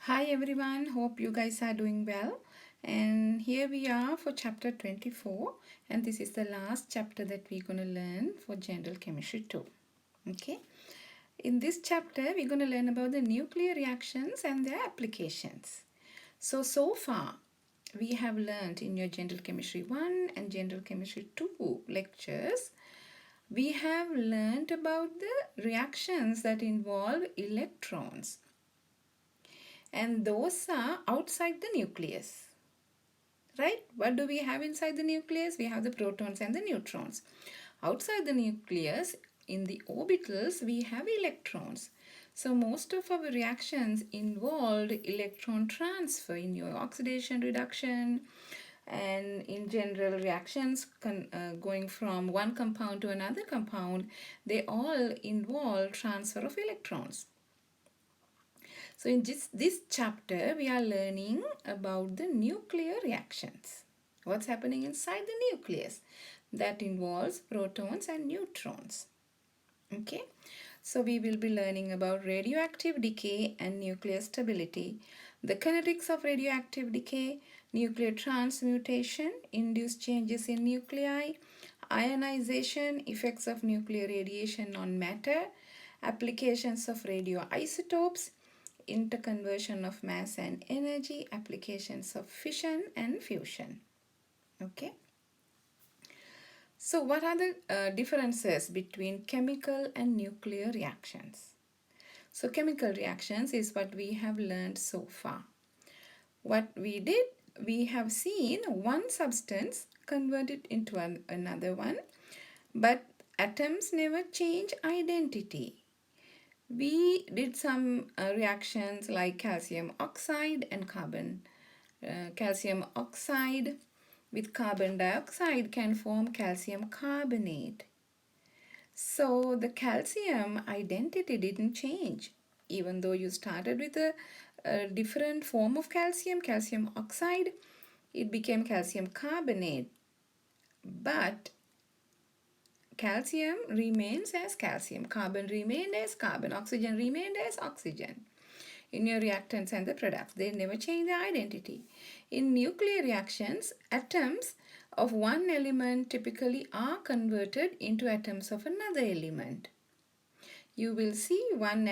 Hi everyone, hope you guys are doing well. And here we are for chapter 24, and this is the last chapter that we're going to learn for General Chemistry 2. Okay, in this chapter, we're going to learn about the nuclear reactions and their applications. So far, we have learned in your General Chemistry 1 and General Chemistry 2 lectures, we have learned about the reactions that involve electrons, and those are outside the nucleus, right? What do we have inside the nucleus? We have the protons and the neutrons. Outside the nucleus, in the orbitals, we have electrons. So most of our reactions involved electron transfer in your oxidation reduction and in general reactions going from one compound to another compound, they all involve transfer of electrons. So in this chapter, we are learning about the nuclear reactions. What's happening inside the nucleus? That involves protons and neutrons. Okay, so we will be learning about radioactive decay and nuclear stability, the kinetics of radioactive decay, nuclear transmutation, induced changes in nuclei, ionization, effects of nuclear radiation on matter, applications of radioisotopes, interconversion of mass and energy, applications of fission and fusion. Okay. So what are the differences between chemical and nuclear reactions? So chemical reactions is what we have learned so far. What we did, we have seen one substance converted into another one, but atoms never change identity. We did some reactions like calcium oxide and calcium oxide with carbon dioxide can form calcium carbonate. So the calcium identity didn't change. Even though you started with a different form of calcium oxide, it became calcium carbonate. But calcium remains as calcium, carbon remained as carbon, oxygen remained as oxygen. In your reactants and the products, they never change their identity. In nuclear reactions, atoms of one element typically are converted into atoms of another element. You will see one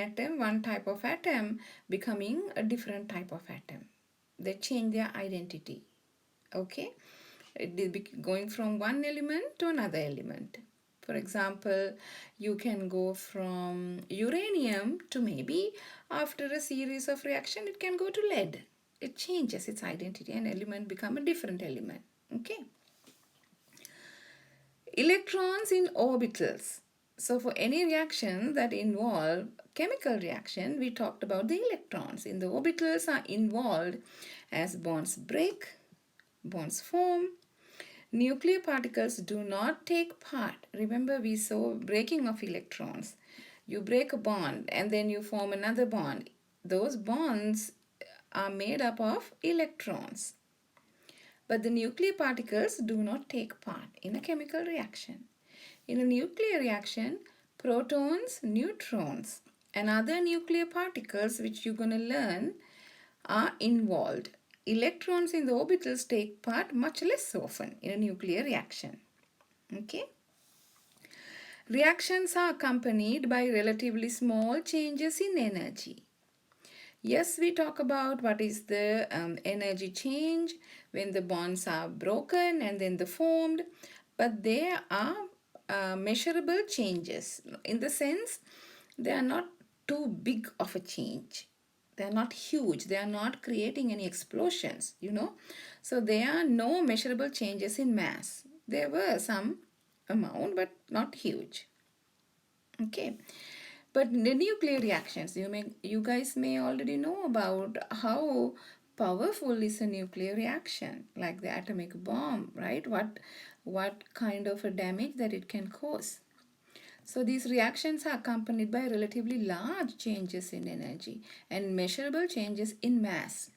type of atom becoming a different type of atom. They change their identity. Okay? It is going from one element to another element. For example, you can go from uranium to maybe after a series of reaction, it can go to lead. It changes its identity and element become a different element. Okay. Electrons in orbitals. So for any reaction that involve chemical reaction, we talked about the electrons. In the orbitals are involved as bonds break, bonds form. Nuclear particles do not take part. Remember, we saw breaking of electrons. You break a bond and then you form another bond. Those bonds are made up of electrons. But the nuclear particles do not take part in a chemical reaction. In a nuclear reaction, protons, neutrons, and other nuclear particles which you're going to learn are involved. Electrons in the orbitals take part much less often in a nuclear reaction. Okay? Reactions are accompanied by relatively small changes in energy. Yes, we talk about what is the energy change when the bonds are broken and then they formed, but there are measurable changes in the sense they are not too big of a change. They are not huge. They are not creating any explosions, So there are no measurable changes in mass. There were some amount, but not huge. Okay. But the nuclear reactions, you guys may already know about how powerful is a nuclear reaction, like the atomic bomb, right? What kind of a damage that it can cause. So these reactions are accompanied by relatively large changes in energy and measurable changes in mass.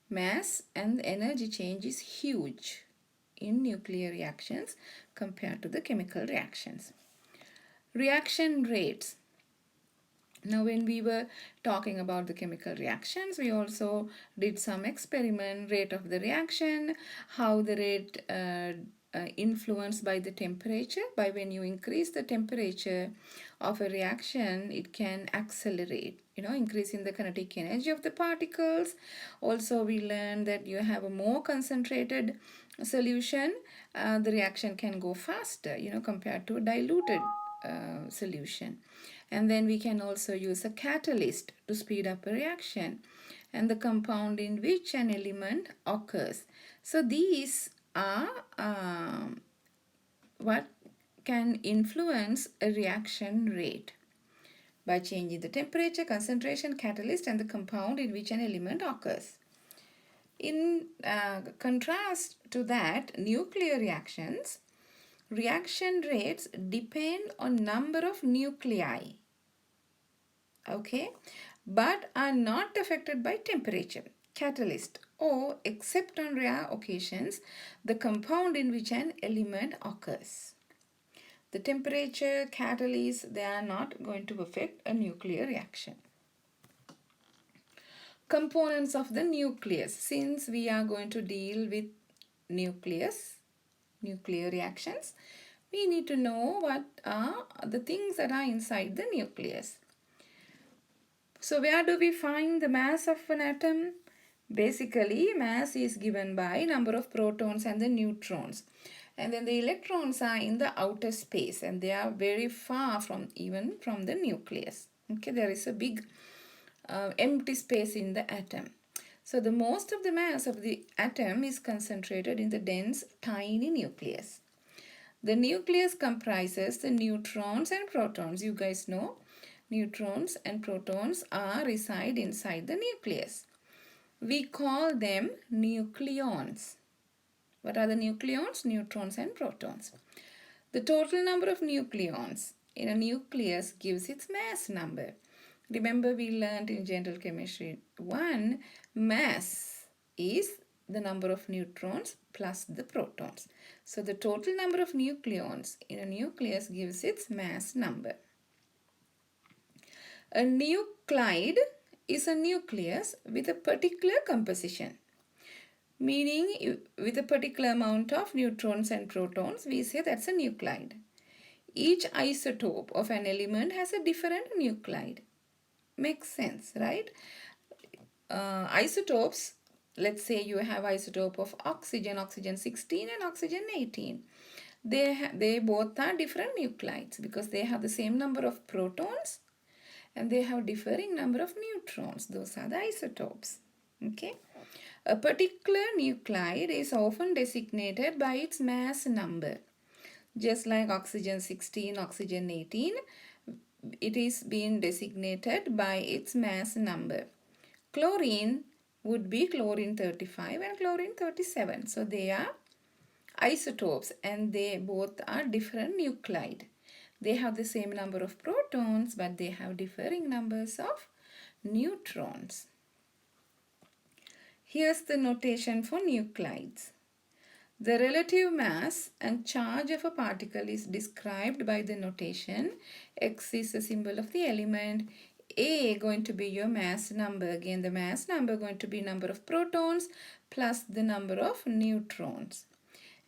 Mass and energy change is huge in nuclear reactions compared to the chemical reactions. Reaction rates. Now, when we were talking about the chemical reactions, we also did some experiment, rate of the reaction, how the rate influenced by the temperature. By when you increase the temperature of a reaction, it can accelerate, increasing the kinetic energy of the particles. Also, we learned that you have a more concentrated solution, the reaction can go faster, compared to a diluted solution. And then we can also use a catalyst to speed up a reaction and the compound in which an element occurs. So these are what can influence a reaction rate by changing the temperature, concentration, catalyst, and the compound in which an element occurs. In contrast to that, nuclear reactions, reaction rates depend on number of nuclei, okay, but are not affected by temperature, catalyst, or except on rare occasions, the compound in which an element occurs. The temperature, catalyst, they are not going to affect a nuclear reaction. Components of the nucleus. Since we are going to deal with nuclear reactions, we need to know what are the things that are inside the nucleus. So where do we find the mass of an atom? Basically, mass is given by number of protons and the neutrons. And then the electrons are in the outer space and they are very far from the nucleus. Okay, there is a big empty space in the atom. So the most of the mass of the atom is concentrated in the dense, tiny nucleus. The nucleus comprises the neutrons and protons. You guys know neutrons and protons reside inside the nucleus. We call them nucleons. What are the nucleons? Neutrons and protons. The total number of nucleons in a nucleus gives its mass number. Remember, we learned in General Chemistry 1, mass is the number of neutrons plus the protons. So the total number of nucleons in a nucleus gives its mass number. A nuclide is a nucleus with a particular composition. Meaning, with a particular amount of neutrons and protons, we say that's a nuclide. Each isotope of an element has a different nuclide. Makes sense, right? Isotopes, let's say you have isotope of oxygen, oxygen 16 and oxygen 18. They both are different nuclides because they have the same number of protons and they have differing number of neutrons. Those are the isotopes. Okay. A particular nuclide is often designated by its mass number. Just like oxygen 16, oxygen 18, it is being designated by its mass number. Chlorine would be chlorine 35 and chlorine 37. So they are isotopes and they both are different nuclide. They have the same number of protons but they have differing numbers of neutrons. Here's the notation for nuclides. The relative mass and charge of a particle is described by the notation. X is the symbol of the element. A going to be your mass number. Again, the mass number going to be number of protons plus the number of neutrons.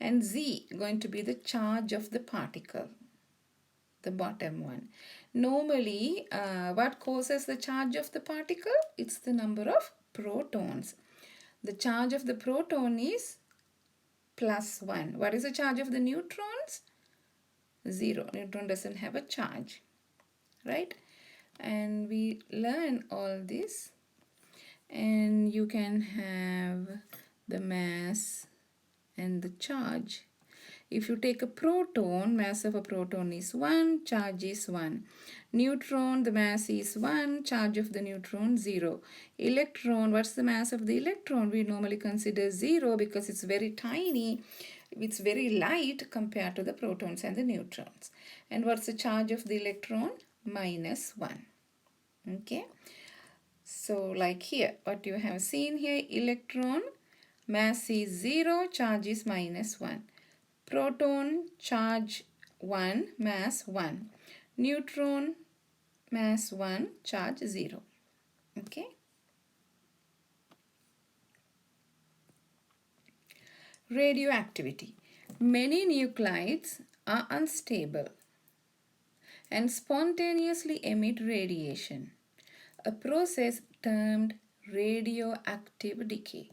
And Z going to be the charge of the particle, the bottom one. Normally, what causes the charge of the particle? It's the number of protons. The charge of the proton is +1. What is the charge of the neutrons? 0. Neutron doesn't have a charge, right? And we learn all this. And you can have the mass and the charge. If you take a proton, mass of a proton is 1, charge is 1. Neutron, the mass is 1, charge of the neutron 0. Electron, what's the mass of the electron? We normally consider 0 because it's very tiny. It's very light compared to the protons and the neutrons. And what's the charge of the electron? -1. Okay. So like here, what you have seen here, electron, mass is 0, charge is -1. Proton, charge 1, mass 1. Neutron, mass 1, charge 0. Okay. Radioactivity. Many nuclides are unstable and spontaneously emit radiation, a process termed radioactive decay.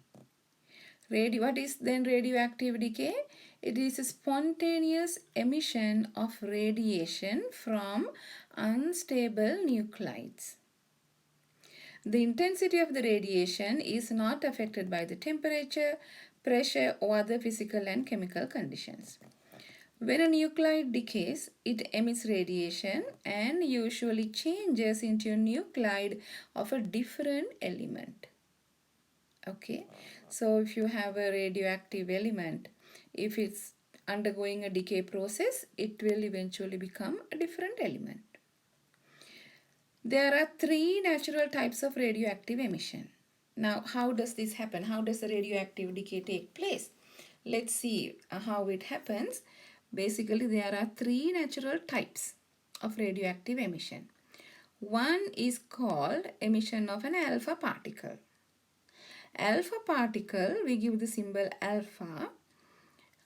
What is then radioactive decay? It is a spontaneous emission of radiation from unstable nuclides. The intensity of the radiation is not affected by the temperature, pressure, or other physical and chemical conditions. When a nuclide decays, it emits radiation and usually changes into a nuclide of a different element. Okay, so if you have a radioactive element, if it's undergoing a decay process, it will eventually become a different element. There are 3 natural types of radioactive emission. Now, how does this happen? How does the radioactive decay take place? Let's see how it happens. Basically, there are 3 natural types of radioactive emission. One is called emission of an alpha particle. Alpha particle, we give the symbol alpha.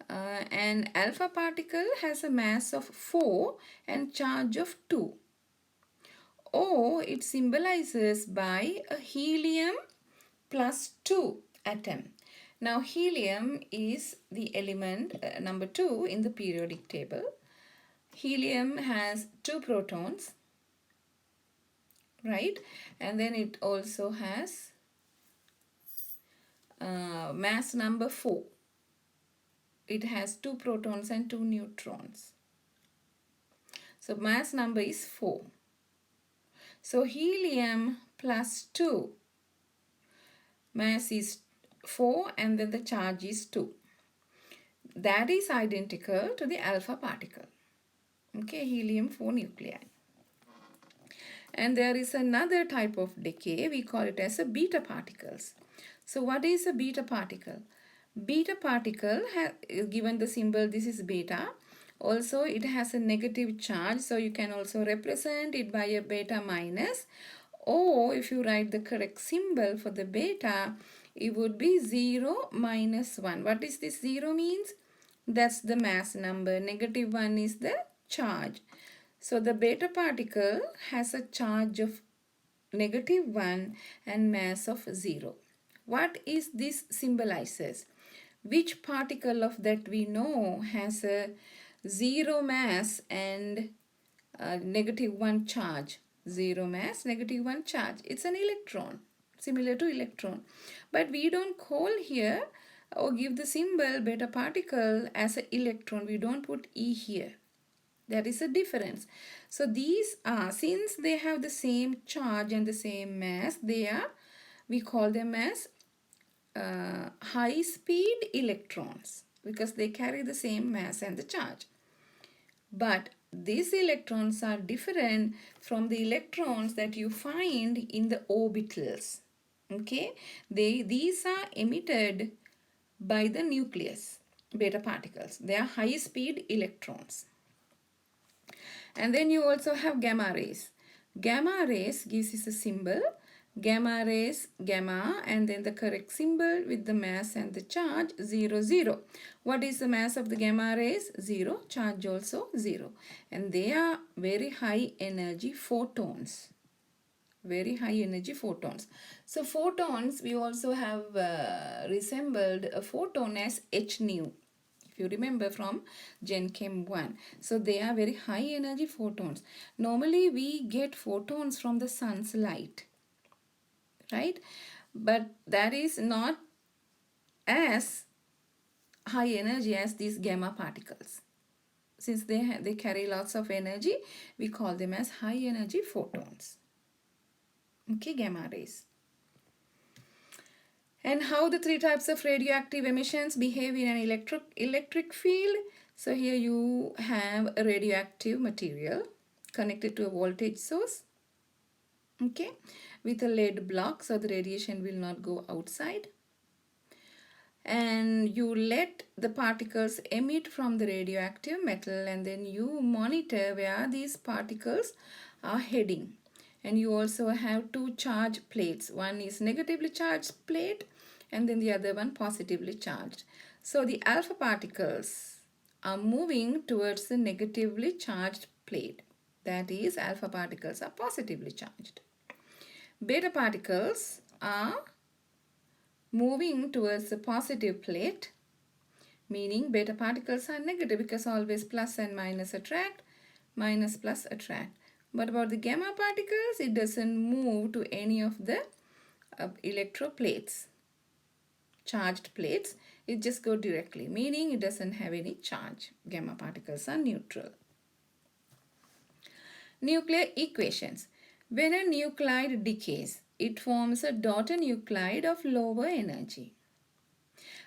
And alpha particle has a mass of 4 and charge of 2. Or it symbolizes by a helium plus 2 atom. Now helium is the element number 2 in the periodic table. Helium has 2 protons, right? And then it also has mass number 4. It has 2 protons and 2 neutrons. So mass number is 4. So helium plus 2, mass is 4 and then the charge is 2. That is identical to the alpha particle. Okay, helium 4 nuclei. And there is another type of decay, we call it as a beta particles. So what is a beta particle? Beta particle is given the symbol, this is beta. Also it has a negative charge, so you can also represent it by a beta minus, or if you write the correct symbol for the beta, it would be 0 minus 1. What is this 0 means? That's the mass number. Negative 1 is the charge. So the beta particle has a charge of negative 1 and mass of 0. What is this symbolizes? Which particle of that we know has a 0 mass and negative 1 charge? 0 mass, negative 1 charge. It's an electron, similar to electron. But we don't call here or give the symbol beta particle as an electron. We don't put E here. That is a difference. So these are, since they have the same charge and the same mass, we call them as high speed electrons because they carry the same mass and the charge. But these electrons are different from the electrons that you find in the orbitals. Okay, these are emitted by the nucleus, beta particles. They are high speed electrons. And then you also have gamma rays. Gamma rays gives us a symbol. Gamma rays, gamma, and then the correct symbol with the mass and the charge 0, 0. What is the mass of the gamma rays? 0. Charge also 0. And they are very high energy photons. Very high energy photons. So photons, we also have resembled a photon as h nu. If you remember from Gen Chem 1. So they are very high energy photons. Normally we get photons from the sun's light, right? But that is not as high energy as these gamma particles. Since they carry lots of energy, we call them as high energy photons. Okay, gamma rays. And how the 3 types of radioactive emissions behave in an electric field. So here you have a radioactive material connected to a voltage source, okay, with a lead block so the radiation will not go outside. And you let the particles emit from the radioactive metal and then you monitor where these particles are heading. And you also have two charge plates. One is negatively charged plate and then the other one positively charged. So the alpha particles are moving towards the negatively charged plate. That is, alpha particles are positively charged. Beta particles are moving towards the positive plate, meaning beta particles are negative because always plus and minus attract, minus plus attract. But about the gamma particles, it doesn't move to any of the electroplates, charged plates. It just goes directly, meaning it doesn't have any charge. Gamma particles are neutral. Nuclear equations. When a nuclide decays, it forms a daughter nuclide of lower energy.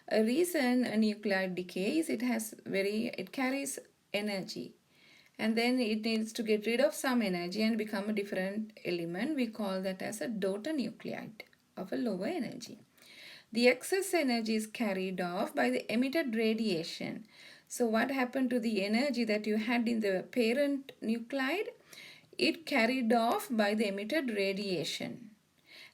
A reason a nuclide decays, it carries energy, and then it needs to get rid of some energy and become a different element. We call that as a daughter nuclide of a lower energy. The excess energy is carried off by the emitted radiation. So what happened to the energy that you had in the parent nuclide? It carried off by the emitted radiation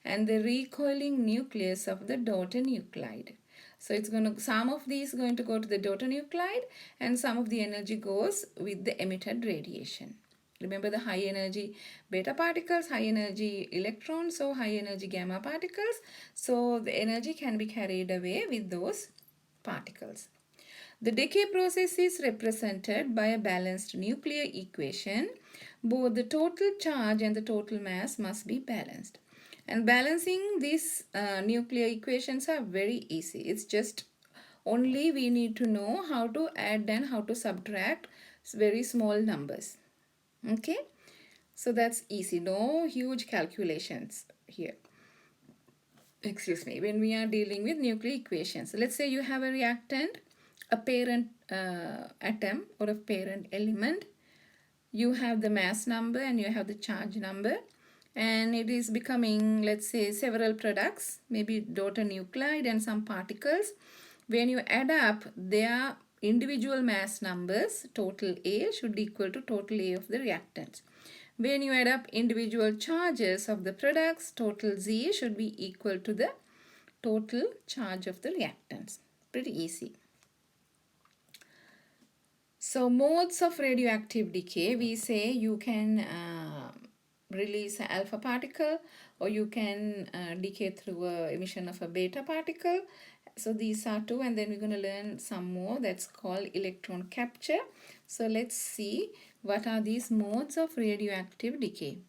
and the recoiling nucleus of the daughter nuclide. So some of these going to go to the daughter nuclide and some of the energy goes with the emitted radiation. Remember the high energy beta particles, high energy electrons, so high energy gamma particles. So the energy can be carried away with those particles. The decay process is represented by a balanced nuclear equation. Both the total charge and the total mass must be balanced. And balancing these nuclear equations are very easy. It's just only we need to know how to add and how to subtract very small numbers. Okay, so that's easy. No huge calculations here. Excuse me, when we are dealing with nuclear equations. Let's say you have a reactant, a parent atom or a parent element. You have the mass number and you have the charge number, and it is becoming, let's say, several products, maybe daughter nuclide and some particles. When you add up their individual mass numbers, total A should equal to total A of the reactants. When you add up individual charges of the products, total Z should be equal to the total charge of the reactants. Pretty easy. So modes of radioactive decay, we say you can release an alpha particle or you can decay through emission of a beta particle. So these are two, and then we're going to learn some more that's called electron capture. So let's see what are these modes of radioactive decay.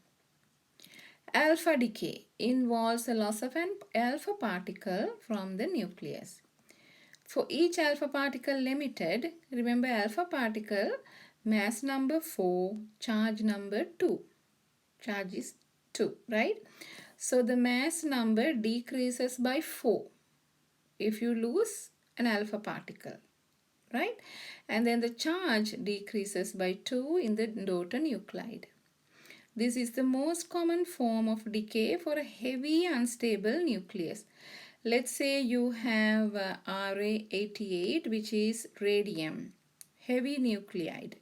Alpha decay involves the loss of an alpha particle from the nucleus. For each alpha particle emitted, remember alpha particle, mass number 4, charge number 2. Charge is 2, right? So the mass number decreases by 4 if you lose an alpha particle, right? And then the charge decreases by 2 in the daughter nuclide. This is the most common form of decay for a heavy unstable nucleus. Let's say you have Ra88, which is radium, heavy nuclide,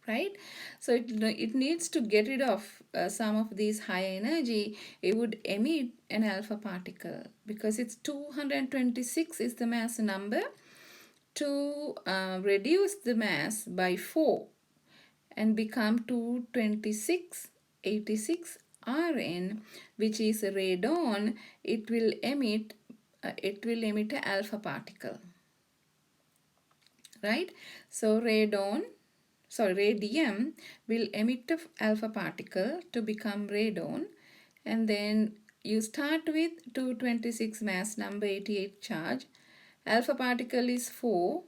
right? So it needs to get rid of some of these high energy. It would emit an alpha particle because it's 226 is the mass number. To reduce the mass by 4 and become 22686 Rn, which is radon, it will emit an alpha particle, right? So radium will emit an alpha particle to become radon, and then you start with 226 mass number, 88 charge. Alpha particle is 4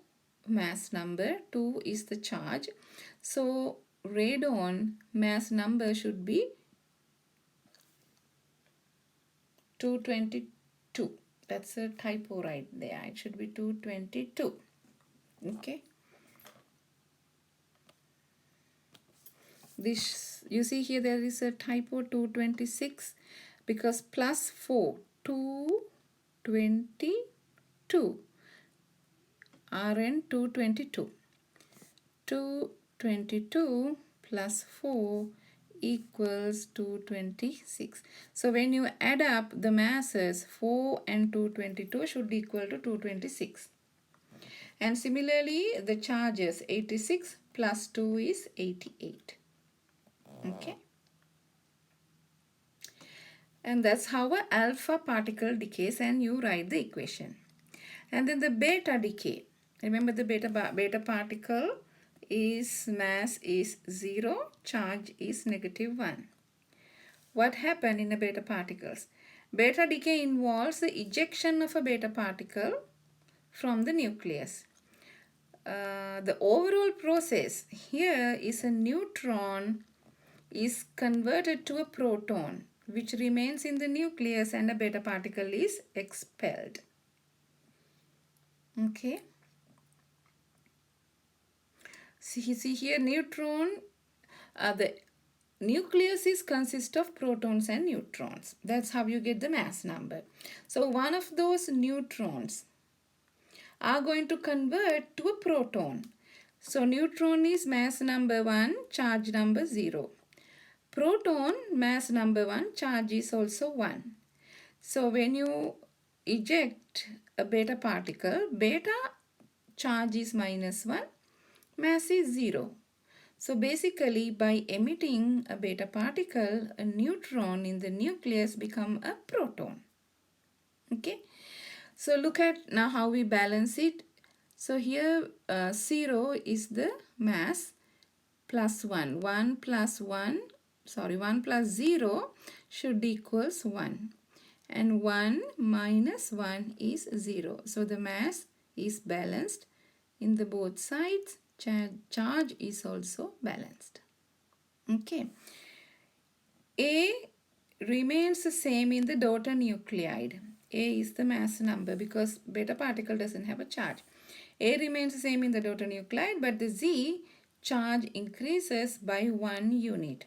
mass number, 2 is the charge. So radon mass number should be 222. That's a typo right there. It should be 222. Okay. This, you see here there is a typo, 226, because plus 4, 222. Rn 222. 222 plus 4 equals 226. So when you add up the masses, 4 and 222 should equal to 226. And similarly, the charges, 86 plus 2 is 88. Okay. And that's how an alpha particle decays, and you write the equation. And then the beta decay. Remember, the beta particle is mass is 0, charge is -1. What happened in the beta particles? Beta decay involves the ejection of a beta particle from the nucleus. The overall process here is a neutron is converted to a proton, which remains in the nucleus, and a beta particle is expelled. Okay. See here, neutron, the nucleus is consist of protons and neutrons. That's how you get the mass number. So one of those neutrons are going to convert to a proton. So neutron is mass number 1, charge number 0. Proton, mass number 1, charge is also 1. So when you eject a beta particle, beta charge is -1, mass is 0. So basically, by emitting a beta particle, a neutron in the nucleus become a proton. Okay. So look at now how we balance it. So here 0 is the mass plus 1. 1 plus 0 should equals 1. And 1 minus 1 is 0. So the mass is balanced in the both sides. Charge is also balanced. Okay. A remains the same in the daughter nuclide. A is the mass number because beta particle doesn't have a charge. A remains the same in the daughter nuclide, but the Z charge increases by 1 unit.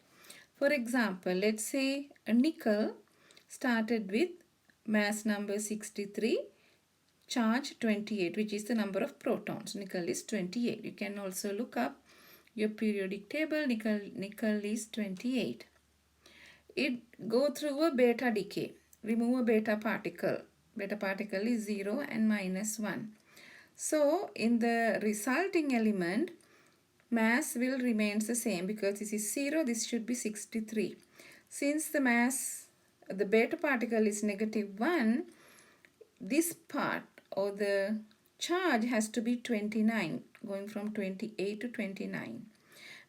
For example, let's say a nickel started with mass number 63, charge 28, which is the number of protons. Nickel is 28. You can also look up your periodic table. Nickel is 28. It go through a beta decay. Remove a beta particle. Beta particle is 0 and -1. So in the resulting element, mass will remain the same because this is 0, this should be 63. Since the mass, the beta particle is -1, this part or the charge has to be 29, going from 28 to 29,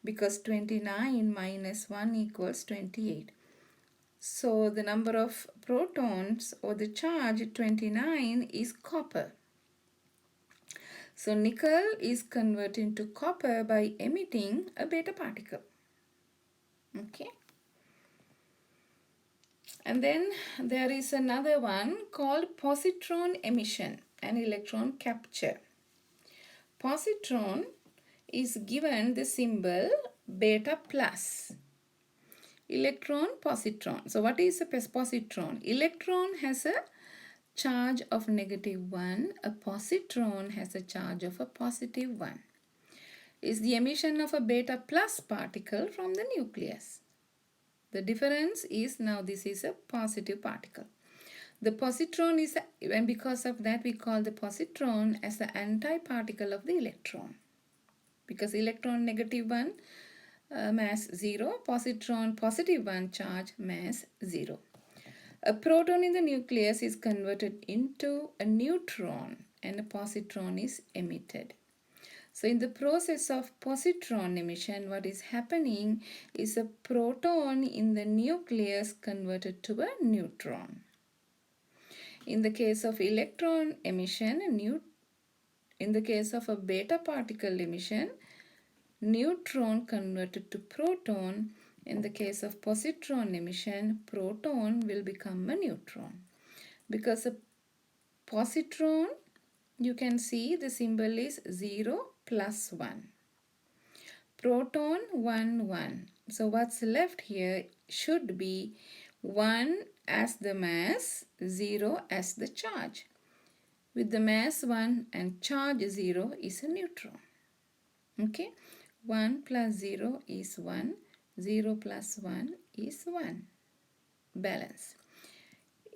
because 29 minus 1 equals 28. So the number of protons or the charge 29 is copper. So nickel is converted into copper by emitting a beta particle. Okay. And then there is another one called positron emission and electron capture. Positron is given the symbol beta plus. Electron, positron. So what is a positron? Electron has a charge of -1. A positron has a charge of a +1. Is the emission of a beta plus particle from the nucleus. The difference is now this is a positive particle. The positron is, and because of that we call the positron as the antiparticle of the electron. Because electron -1, mass 0, positron +1 charge, mass 0. A proton in the nucleus is converted into a neutron and a positron is emitted. So in the process of positron emission, what is happening is a proton in the nucleus converted to a neutron. In the case of electron emission, in the case of a beta particle emission, neutron converted to proton. In the case of positron emission, proton will become a neutron. Because a positron, you can see the symbol is 0 plus 1. Proton 1, 1. So what's left here should be 1 as the mass, 0 as the charge. With the mass 1 and charge 0 is a neutron. Okay. 1 plus 0 is 1. 0 plus 1 is 1. Balance.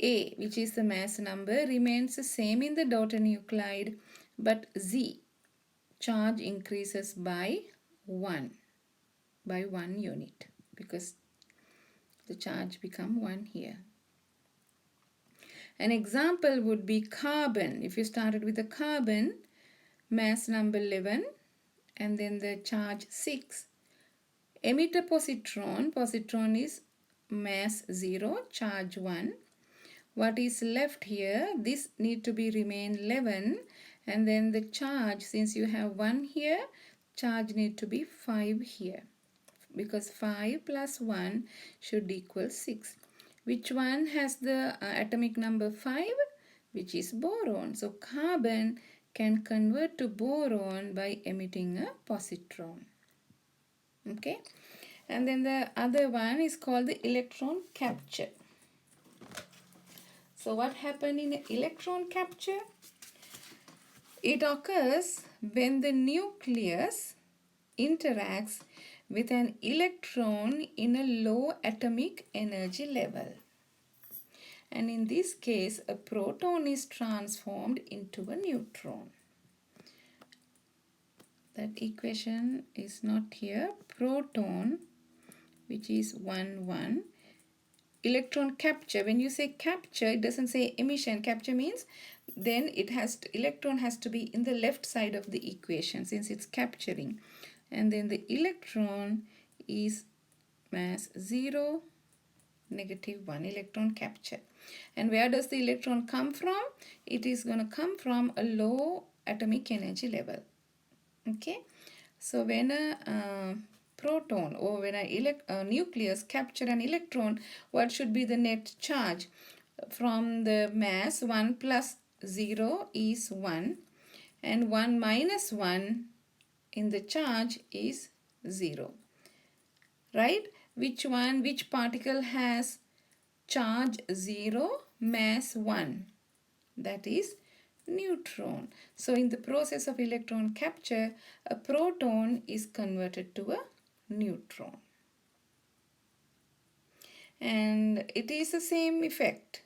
A, which is the mass number, remains the same in the daughter nuclide, but Z, charge increases by 1 unit, because the charge become 1 here. An example would be carbon. If you started with the carbon, mass number 11 and then the charge 6. Emitter positron is mass 0, charge 1. What is left here, this need to be remain 11, and then the charge, since you have 1 here, charge need to be 5 here, because 5 plus 1 should equal 6. Which one has the atomic number 5? Which is boron. So carbon can convert to boron by emitting a positron. Okay, and then the other one is called the electron capture. So what happened in electron capture? It occurs when the nucleus interacts with an electron in a low atomic energy level. And in this case, a proton is transformed into a neutron. That equation is not here. Proton, which is 1, 1. Electron capture, when you say capture, it doesn't say emission. Capture means then electron has to be in the left side of the equation since it's capturing. And then the electron is mass 0, -1, electron capture. And where does the electron come from? It is going to come from a low atomic energy level. Okay, so when a proton or when a nucleus capture an electron, what should be the net charge? From the mass, 1 plus 0 is 1, and 1 minus 1 in the charge is 0. Right? Which particle has charge 0, mass 1? That is neutron. So in the process of electron capture, a proton is converted to a neutron. And it is the same effect,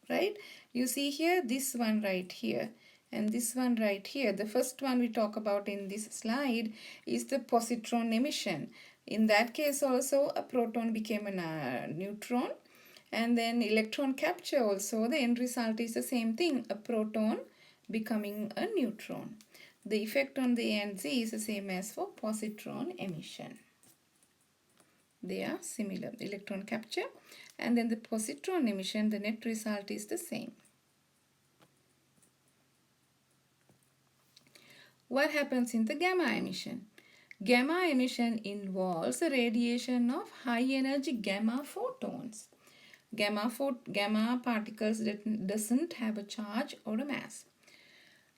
right? You see here, this one right here and this one right here. The first one we talk about in this slide is the positron emission. In that case also, a proton became a neutron. And then electron capture also, the end result is the same thing, a proton becoming a neutron. The effect on the A and Z is the same as for positron emission. They are similar, electron capture and then the positron emission, the net result is the same. What happens in the gamma emission? Gamma emission involves the radiation of high energy gamma photons. Gamma particles that doesn't have a charge or a mass.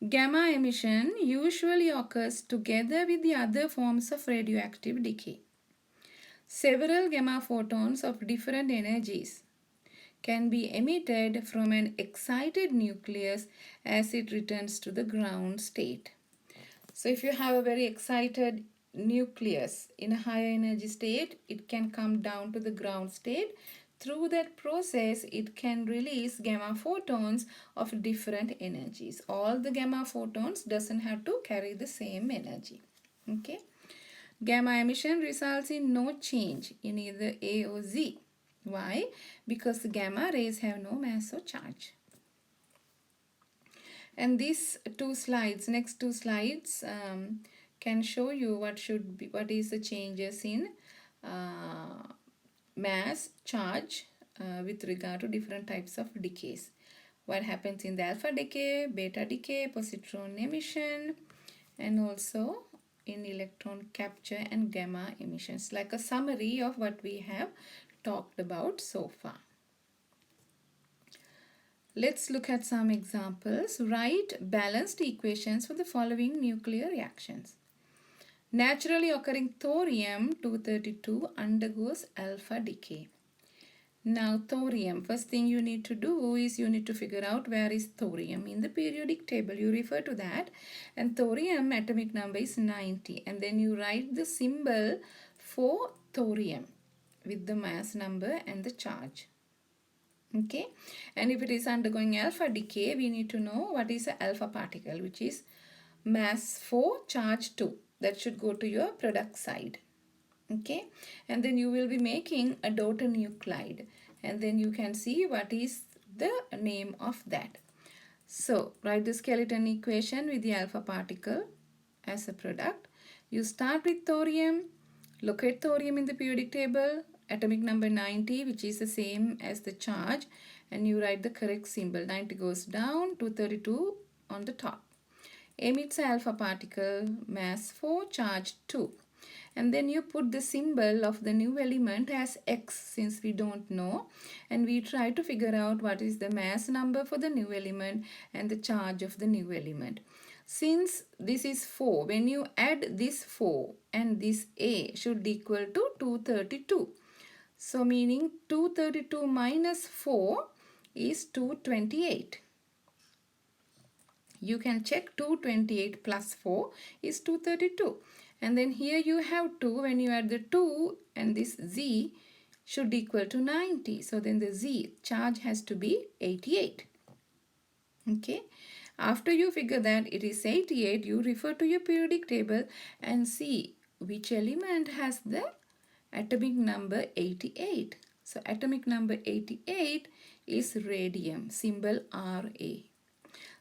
Gamma emission usually occurs together with the other forms of radioactive decay. Several gamma photons of different energies can be emitted from an excited nucleus as it returns to the ground state. So if you have a very excited nucleus in a higher energy state, it can come down to the ground state. Through that process, it can release gamma photons of different energies. All the gamma photons doesn't have to carry the same energy. Okay. Gamma emission results in no change in either A or Z. Why? Because the gamma rays have no mass or charge. And these next two slides can show you what is the changes in mass, charge with regard to different types of decays. What happens in the alpha decay, beta decay, positron emission, and also in electron capture and gamma emissions, like a summary of what we have talked about so far. Let's look at some examples. Write balanced equations for the following nuclear reactions. Naturally occurring thorium-232 undergoes alpha decay. Now thorium, first thing you need to do is you need to figure out where is thorium in the periodic table. You refer to that, and thorium atomic number is 90, and then you write the symbol for thorium with the mass number and the charge. Okay, and if it is undergoing alpha decay, we need to know what is the alpha particle, which is mass 4, charge 2. That should go to your product side. Okay, and then you will be making a daughter nuclide, and then you can see what is the name of that. So write the skeleton equation with the alpha particle as a product. You start with thorium, locate thorium in the periodic table, atomic number 90, which is the same as the charge, and you write the correct symbol. 90 goes down to 32 on the top. Emits alpha particle, mass 4, charge 2. And then you put the symbol of the new element as X, since we don't know, and we try to figure out what is the mass number for the new element and the charge of the new element. Since this is 4, when you add this 4 and this A should equal to 232. So meaning 232 minus 4 is 228. You can check 228 plus 4 is 232. And then here you have 2. When you add the 2 and this Z should equal to 90. So then the Z charge has to be 88. Okay. After you figure that it is 88, you refer to your periodic table and see which element has the atomic number 88. So atomic number 88 is radium, symbol Ra.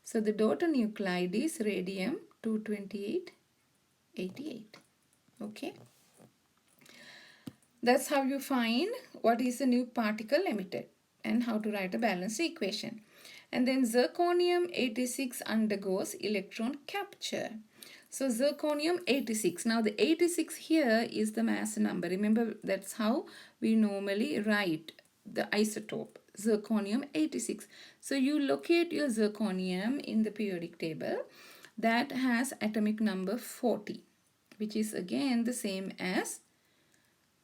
So the daughter nuclide is radium 22888. Okay. That's how you find what is the new particle emitted and how to write a balanced equation. And then zirconium 86 undergoes electron capture. So zirconium 86. Now the 86 here is the mass number. Remember, that's how we normally write the isotope, zirconium 86. So you locate your zirconium in the periodic table that has atomic number 40, which is again the same as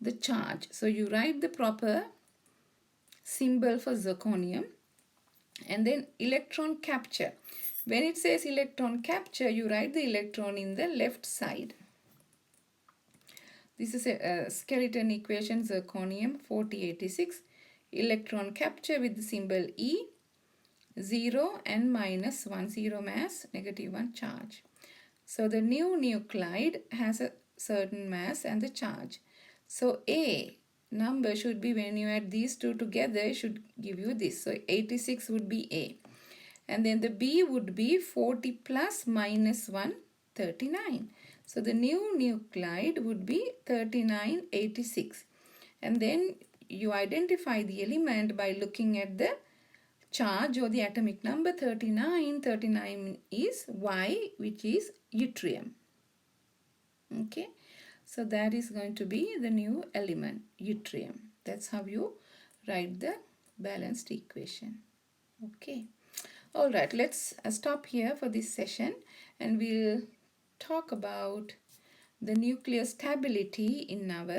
the charge. So you write the proper symbol for zirconium, and then electron capture. When it says electron capture, you write the electron in the left side. This is a skeleton equation, zirconium 4086. Electron capture with the symbol E, 0 and minus 1, 0 mass, negative 1 charge. So the new nuclide has a certain mass and the charge. So A number should be, when you add these two together, should give you this. So 86 would be A. And then the B would be 40 plus minus 1, 39. So the new nuclide would be 3986. And then you identify the element by looking at the charge or the atomic number 39. 39 is Y, which is yttrium. Okay. So that is going to be the new element, yttrium. That's how you write the balanced equation. Okay. Alright, let's stop here for this session, and we'll talk about the nuclear stability in our